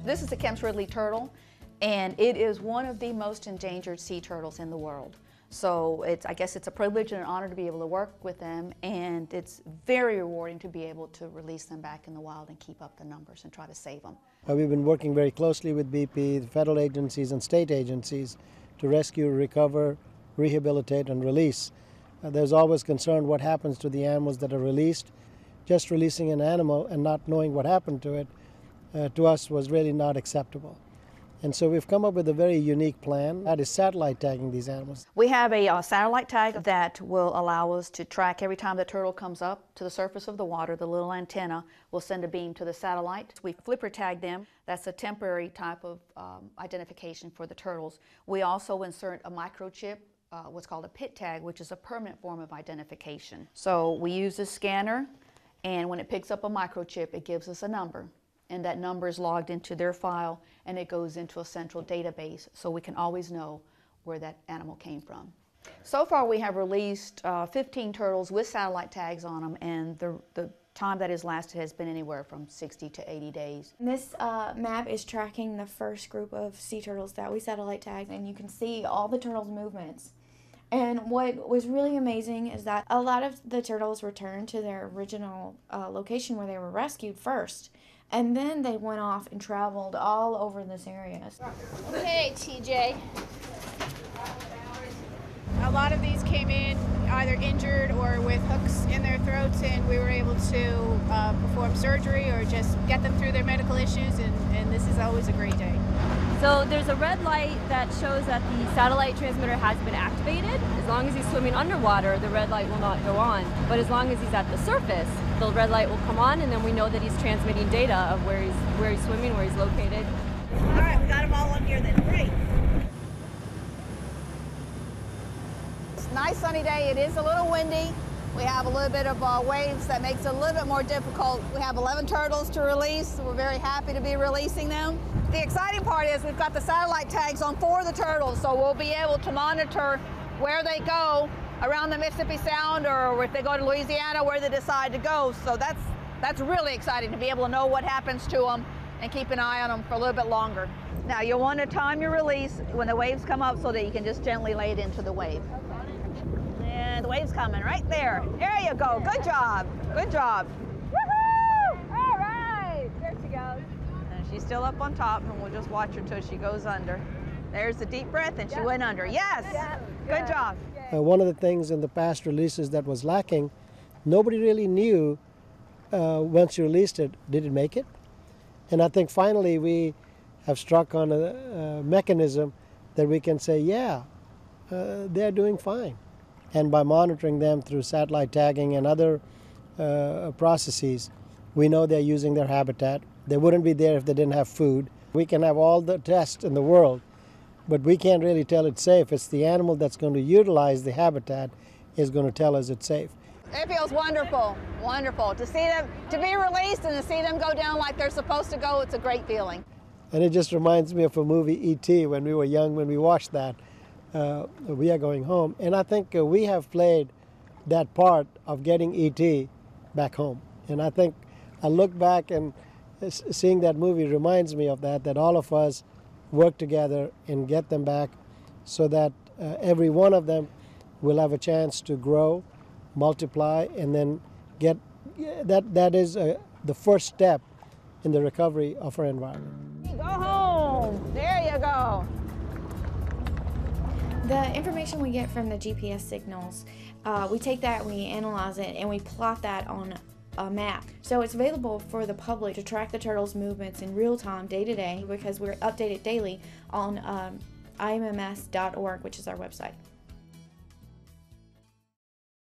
This is the Kemp's Ridley turtle, and it is one of the most endangered sea turtles in the world. So I guess it's a privilege and an honor to be able to work with them, and it's very rewarding to be able to release them back in the wild and keep up the numbers and try to save them. We've been working very closely with BP, the federal agencies and state agencies to rescue, recover, rehabilitate, and release. There's always concern what happens to the animals that are released. Just releasing an animal and not knowing what happened to it, to us was really not acceptable. And so we've come up with a very unique plan, that is satellite tagging these animals. We have a satellite tag that will allow us to track every time the turtle comes up to the surface of the water. The little antenna will send a beam to the satellite. We flipper tag them. That's a temporary type of identification for the turtles. We also insert a microchip, what's called a pit tag, which is a permanent form of identification. So we use a scanner, and when it picks up a microchip, it gives us a number. And that number is logged into their file, and it goes into a central database, so we can always know where that animal came from. So far we have released 15 turtles with satellite tags on them, and the time that has lasted has been anywhere from 60 to 80 days. This map is tracking the first group of sea turtles that we satellite tagged, and you can see all the turtles' movements. And what was really amazing is that a lot of the turtles returned to their original location where they were rescued first. And then they went off and traveled all over this area. Hey, TJ. A lot of these came in either injured or with hooks in their throats, and we were able to perform surgery or just get them through their medical issues, and this is always a great day. So there's a red light that shows that the satellite transmitter has been activated. As long as he's swimming underwater, the red light will not go on. But as long as he's at the surface, the red light will come on, and then we know that he's transmitting data of where he's swimming, where he's located. All right, we got them all on here then. Great. It's a nice sunny day. It is a little windy. We have a little bit of waves that makes it a little bit more difficult. We have 11 turtles to release. We're very happy to be releasing them. The exciting part is we've got the satellite tags on 4 of the turtles, so we'll be able to monitor where they go around the Mississippi Sound, or if they go to Louisiana, where they decide to go. So that's really exciting to be able to know what happens to them and keep an eye on them for a little bit longer. Now you'll want to time your release when the waves come up so that you can just gently lay it into the wave. And the wave's coming right there. There you go. Good job. Good job. Woohoo! All right, there she goes. And she's still up on top, and we'll just watch her till she goes under. There's the deep breath, and she went under. Yes. Good job. One of the things in the past releases that was lacking, nobody really knew once you released it, did it make it? And I think finally we have struck on a mechanism that we can say, yeah, they're doing fine. And by monitoring them through satellite tagging and other processes, we know they're using their habitat. They wouldn't be there if they didn't have food. We can have all the tests in the world, but we can't really tell it's safe. It's the animal that's going to utilize the habitat is going to tell us it's safe. It feels wonderful, wonderful. To see them, to be released and to see them go down like they're supposed to go, it's a great feeling. And it just reminds me of a movie, E.T., when we were young, when we watched that. We are going home. And I think we have played that part of getting E.T. back home. And I think I look back and seeing that movie reminds me of that all of us work together and get them back so that every one of them will have a chance to grow, multiply, and then get that is the first step in the recovery of our environment. Go home. There you go. The information we get from the GPS signals, we take that, we analyze it, and we plot that on a map. So it's available for the public to track the turtles' movements in real time, day to day, because we're updated daily on IMMS.org, which is our website.